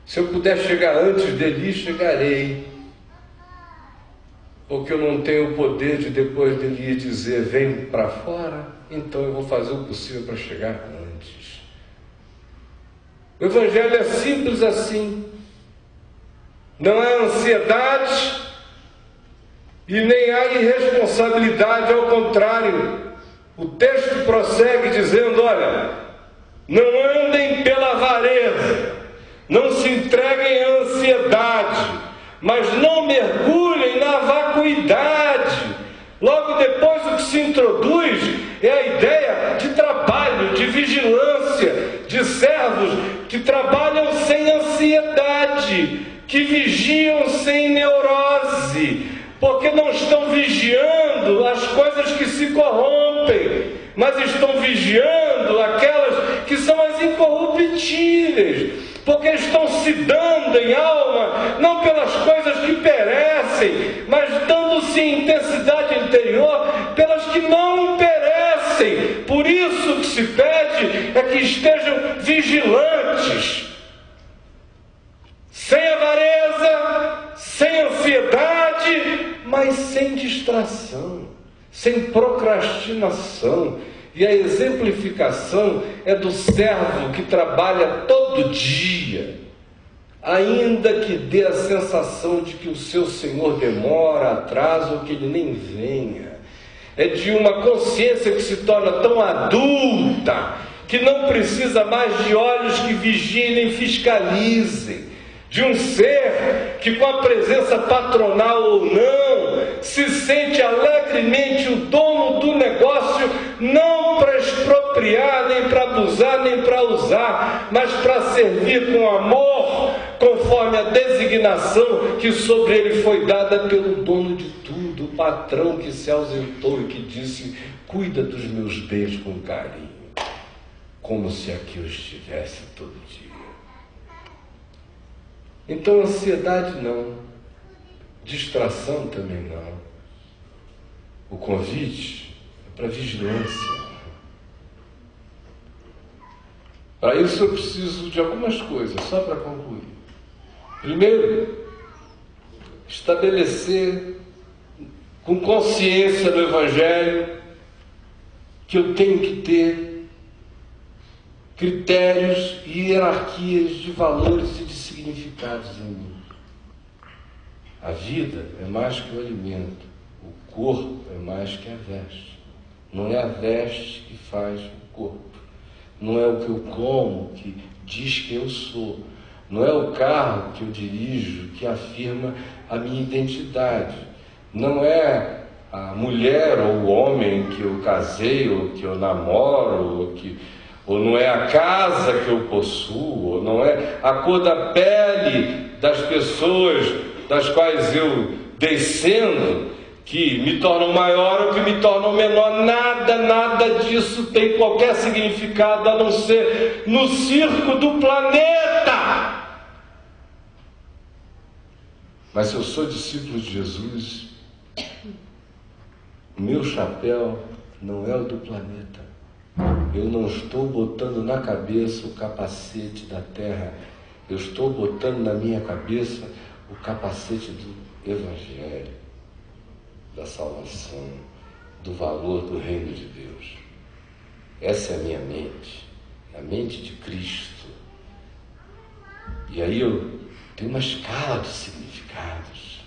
Se eu puder chegar antes dele, chegarei. Porque eu não tenho o poder de depois dele dizer, vem para fora, então eu vou fazer o possível para chegar antes. O Evangelho é simples assim. Não há ansiedade e nem há irresponsabilidade, ao contrário. O texto prossegue dizendo, olha, não andem pela avareza, não se entreguem à ansiedade, mas não mergulhem na vacuidade. Logo depois o que se introduz é a ideia de trabalho, de vigilância, de servos que trabalham sem ansiedade, que vigiam sem neurose, porque não estão vigiando as coisas que se corrompem, mas estão vigiando aquelas que são as incorruptíveis, porque estão se dando em alma, não pelas coisas que perecem, mas dando-se em intensidade interior pelas que não perecem. Por isso o que se pede é que estejam vigilantes, sem avareza, sem ansiedade, mas sem distração, sem procrastinação. E a exemplificação é do servo que trabalha todo dia, ainda que dê a sensação de que o seu senhor demora, atrasa ou que ele nem venha. É de uma consciência que se torna tão adulta que não precisa mais de olhos que vigiem nem fiscalizem. De um ser que, com a presença patronal ou não, se sente alegremente o dono do negócio, não para expropriar, nem para abusar, nem para usar, mas para servir com amor, conforme a designação que sobre ele foi dada pelo dono de tudo, o patrão que se ausentou e que disse, cuida dos meus bens com carinho, como se aqui eu estivesse todo dia. Então, ansiedade não, distração também não. O convite é para vigilância. Para isso eu preciso de algumas coisas, só para concluir. Primeiro, estabelecer com consciência do Evangelho que eu tenho que ter critérios e hierarquias de valores e de significados em mim. A vida é mais que o alimento, o corpo é mais que a veste. Não é a veste que faz o corpo, não é o que eu como que diz quem eu sou, não é o carro que eu dirijo que afirma a minha identidade, não é a mulher ou o homem que eu casei ou que eu namoro, ou não é a casa que eu possuo, ou não é a cor da pele das pessoas das quais eu descendo, que me tornam maior ou que me tornam menor. Nada disso tem qualquer significado a não ser no circo do planeta. Mas se eu sou discípulo de Jesus, o meu chapéu não é o do planeta. Eu não estou botando na cabeça o capacete da terra, eu estou botando na minha cabeça o capacete do Evangelho, da salvação, do valor do reino de Deus. Essa é a minha mente, a mente de Cristo. E aí eu tenho uma escala de significados.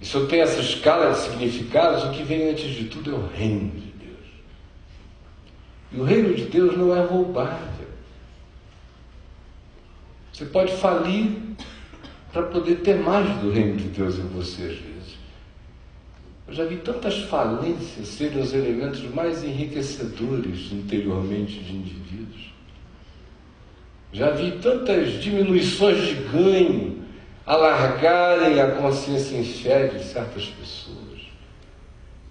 E se eu tenho essa escala de significados, o que vem antes de tudo é o reino de Deus. E o reino de Deus não é roubável. Você pode falir para poder ter mais do reino de Deus em você, às vezes. Eu já vi tantas falências serem os elementos mais enriquecedores interiormente de indivíduos. Já vi tantas diminuições de ganho alargarem a consciência em fé de certas pessoas.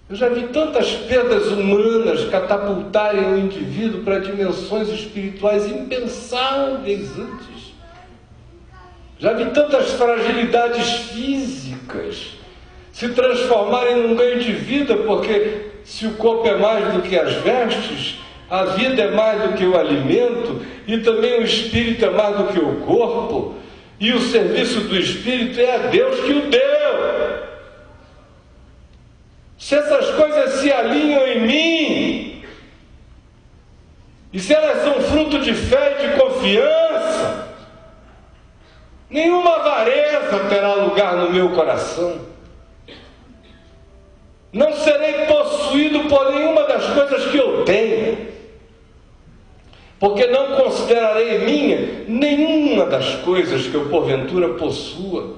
Eu já vi tantas perdas humanas catapultarem o indivíduo para dimensões espirituais impensáveis antes. Já vi tantas fragilidades físicas se transformarem num ganho de vida, porque se o corpo é mais do que as vestes, a vida é mais do que o alimento, e também o espírito é mais do que o corpo, e o serviço do espírito é a Deus que o deu. Se essas coisas se alinham em mim, e se elas são fruto de fé e de confiança, nenhuma avareza terá lugar no meu coração. Não serei possuído por nenhuma das coisas que eu tenho, porque não considerarei minha nenhuma das coisas que eu porventura possua.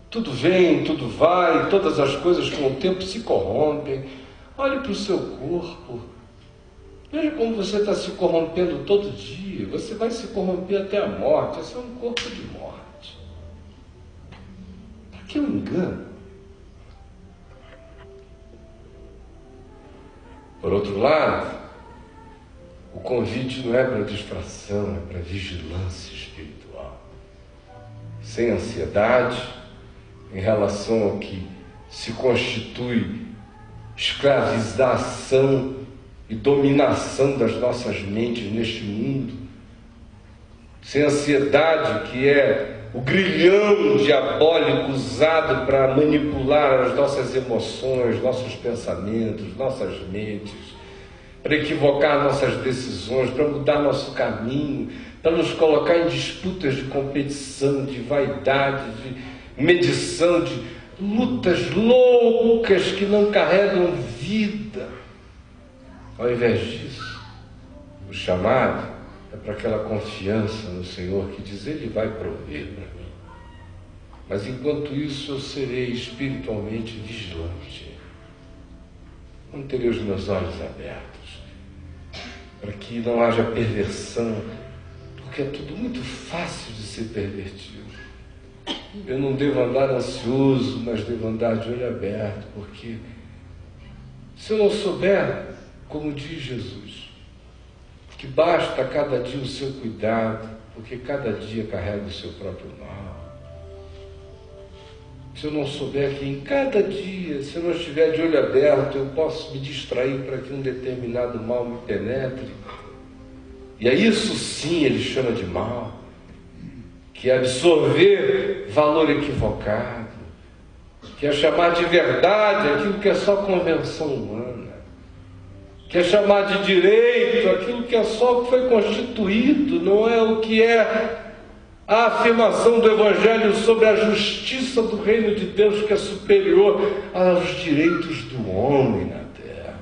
Tudo vem, tudo vai, todas as coisas com o tempo se corrompem. Olhe para o seu corpo. Veja como você está se corrompendo todo dia. Você vai se corromper até a morte. Esse é um corpo de morte. Para que eu engano? Por outro lado, o convite não é para distração, é para vigilância espiritual. Sem ansiedade em relação ao que se constitui escravização e dominação das nossas mentes neste mundo, sem ansiedade, que é o grilhão diabólico usado para manipular as nossas emoções, nossos pensamentos, nossas mentes, para equivocar nossas decisões, para mudar nosso caminho, para nos colocar em disputas de competição, de vaidade, de medição, de lutas loucas que não carregam vida. Ao invés disso, o chamado é para aquela confiança no Senhor que diz: Ele vai prover para mim. Mas enquanto isso eu serei espiritualmente vigilante. Manterei os meus olhos abertos para que não haja perversão, porque é tudo muito fácil de ser pervertido. Eu não devo andar ansioso, mas devo andar de olho aberto, porque se eu não souber, como diz Jesus, que basta cada dia o seu cuidado, porque cada dia carrega o seu próprio mal. Se eu não souber que em cada dia, se eu não estiver de olho aberto, eu posso me distrair para que um determinado mal me penetre. E a isso sim ele chama de mal, que é absorver valor equivocado, que é chamar de verdade aquilo que é só convenção humana, que é chamar de direito aquilo que é só o que foi constituído, não é o que é a afirmação do Evangelho sobre a justiça do reino de Deus, que é superior aos direitos do homem na terra.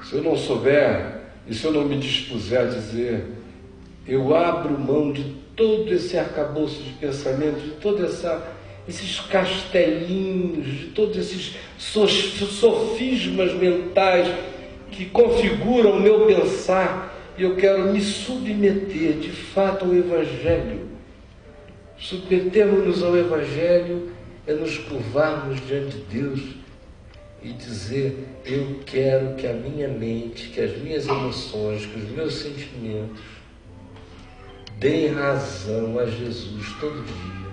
Se eu não souber, e se eu não me dispuser a dizer, eu abro mão de todo esse arcabouço de pensamento, de todos esses castelinhos, de todos esses sofismas mentais que configuram o meu pensar, e eu quero me submeter de fato ao Evangelho. Submetermos-nos ao Evangelho é nos curvarmos diante de Deus e dizer, eu quero que a minha mente, que as minhas emoções, que os meus sentimentos deem razão a Jesus todo dia.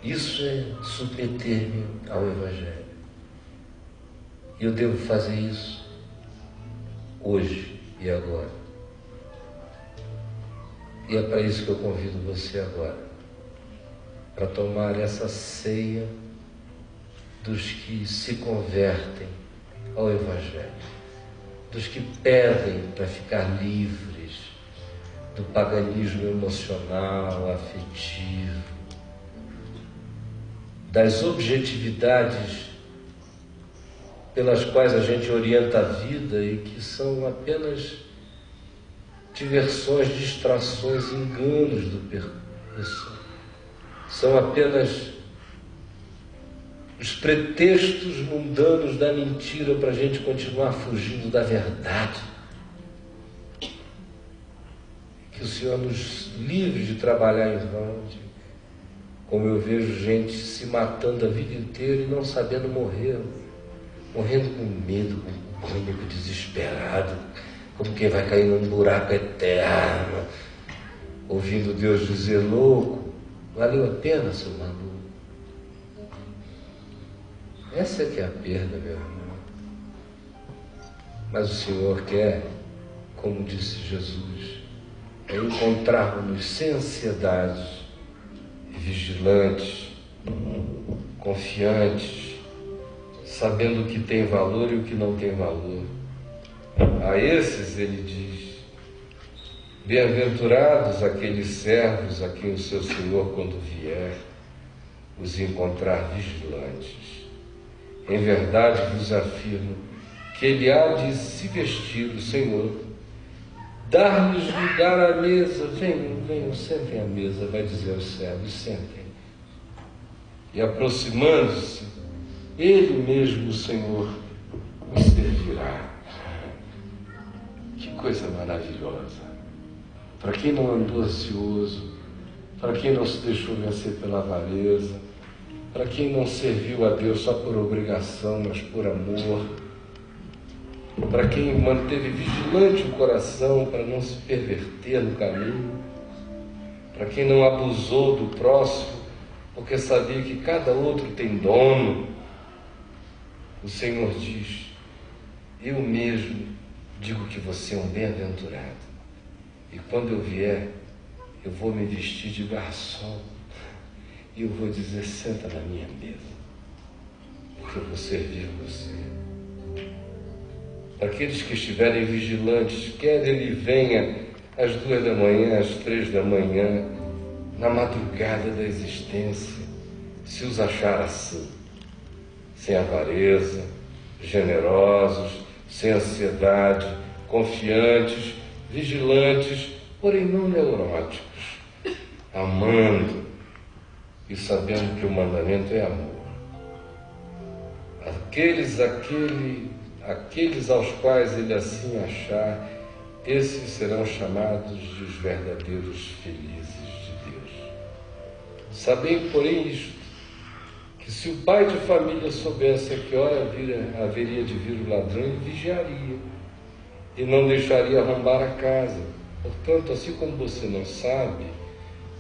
Isso é submeter-me ao Evangelho. E eu devo fazer isso hoje e agora. E é para isso que eu convido você agora, para tomar essa ceia dos que se convertem ao Evangelho, dos que pedem para ficar livres do paganismo emocional, afetivo, das objetividades pelas quais a gente orienta a vida e que são apenas diversões, distrações, enganos do percurso. São apenas os pretextos mundanos da mentira para a gente continuar fugindo da verdade. Que o Senhor nos livre de trabalhar em vão, como eu vejo gente se matando a vida inteira e não sabendo morrer, morrendo com medo, com pânico, desesperado, como quem vai cair num buraco eterno, ouvindo Deus dizer, louco, valeu a pena, seu maluco. Essa é que é a perda, meu irmão. Mas o Senhor quer, como disse Jesus, é encontrarmos sem ansiedade, vigilantes, confiantes, sabendo o que tem valor e o que não tem valor. A esses ele diz, bem-aventurados aqueles servos a quem o seu Senhor, quando vier, os encontrar vigilantes. Em verdade vos afirmo que ele há de se vestir, o Senhor, dar-lhes lugar à mesa. Venham, sentem à mesa, vai dizer aos servos, sentem. E aproximando-se, ele mesmo, o Senhor, os servirá. Que coisa maravilhosa! Para quem não andou ansioso, para quem não se deixou vencer pela avareza, para quem não serviu a Deus só por obrigação, mas por amor, para quem manteve vigilante o coração para não se perverter no caminho, para quem não abusou do próximo, porque sabia que cada outro tem dono, o Senhor diz, eu mesmo digo que você é um bem-aventurado. E quando eu vier, eu vou me vestir de garçom e eu vou dizer, senta na minha mesa, porque eu vou servir você. Para aqueles que estiverem vigilantes, quer ele venha às 2 da manhã, às 3 da manhã, na madrugada da existência, se os achar assim, sem avareza, generosos, sem ansiedade, confiantes, vigilantes, porém não neuróticos, amando e sabendo que o mandamento é amor. Aqueles aos quais ele assim achar, esses serão chamados de os verdadeiros felizes de Deus. Sabem, porém, isto, que se o pai de família soubesse a que hora haveria de vir o ladrão, ele vigiaria e não deixaria arrombar a casa. Portanto, assim como você não sabe,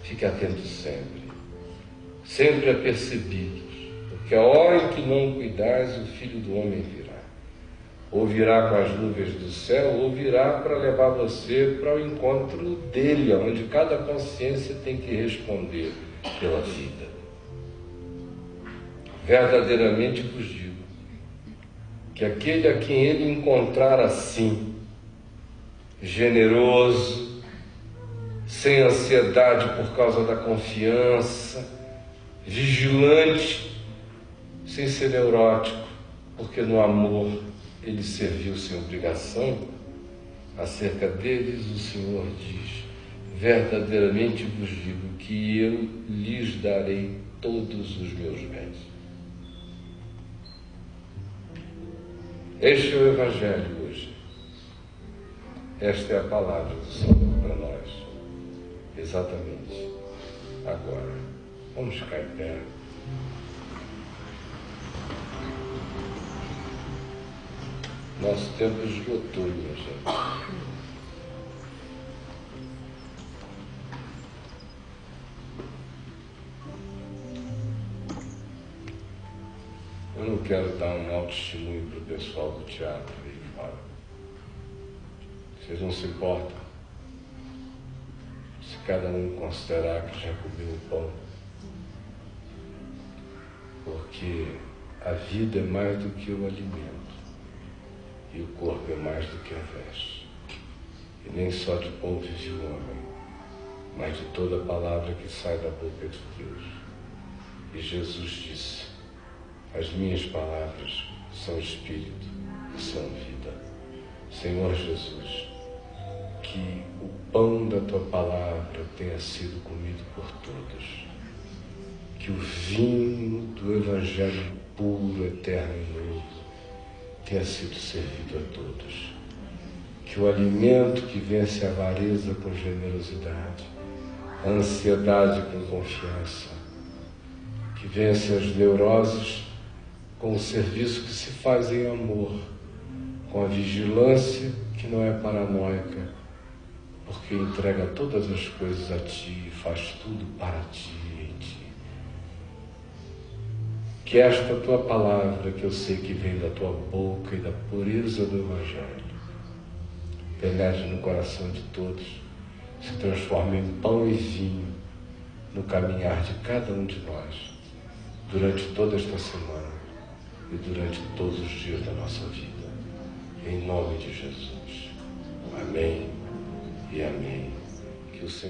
fique atento sempre apercebidos, porque a hora em que não cuidares, o Filho do Homem virá. ou virá com as nuvens do céu, ou virá para levar você para o encontro dele, onde cada consciência tem que responder pela vida. Verdadeiramente vos digo que aquele a quem ele encontrar assim, generoso, sem ansiedade por causa da confiança, vigilante, sem ser neurótico, porque no amor ele serviu sem obrigação, acerca deles o Senhor diz: verdadeiramente vos digo que eu lhes darei todos os meus bens. Este é o Evangelho hoje. Esta é a palavra do Senhor para nós, exatamente agora. Vamos ficar em pé. Nosso tempo esgotou, minha gente. Eu não quero dar um mau testemunho para o pessoal do teatro aí fora. Vocês não se importam se cada um considerar que já comeu o pão? Porque a vida é mais do que o alimento. E o corpo é mais do que a veste. E nem só de pão vive o homem, mas de toda a palavra que sai da boca de Deus. E Jesus disse: as minhas palavras são espírito e são vida. Senhor Jesus, que o pão da tua palavra tenha sido comido por todos. Que o vinho do Evangelho puro, eterno e novo tenha sido servido a todos. Que o alimento que vence a avareza com generosidade, a ansiedade com confiança, que vence as neuroses com o serviço que se faz em amor, com a vigilância que não é paranoica, porque entrega todas as coisas a ti e faz tudo para ti e em ti. Que esta tua palavra, que eu sei que vem da tua boca e da pureza do Evangelho, penetre no coração de todos, se transforme em pão e vinho no caminhar de cada um de nós, durante toda esta semana e durante todos os dias da nossa vida. Em nome de Jesus. Amém e amém. Que o Senhor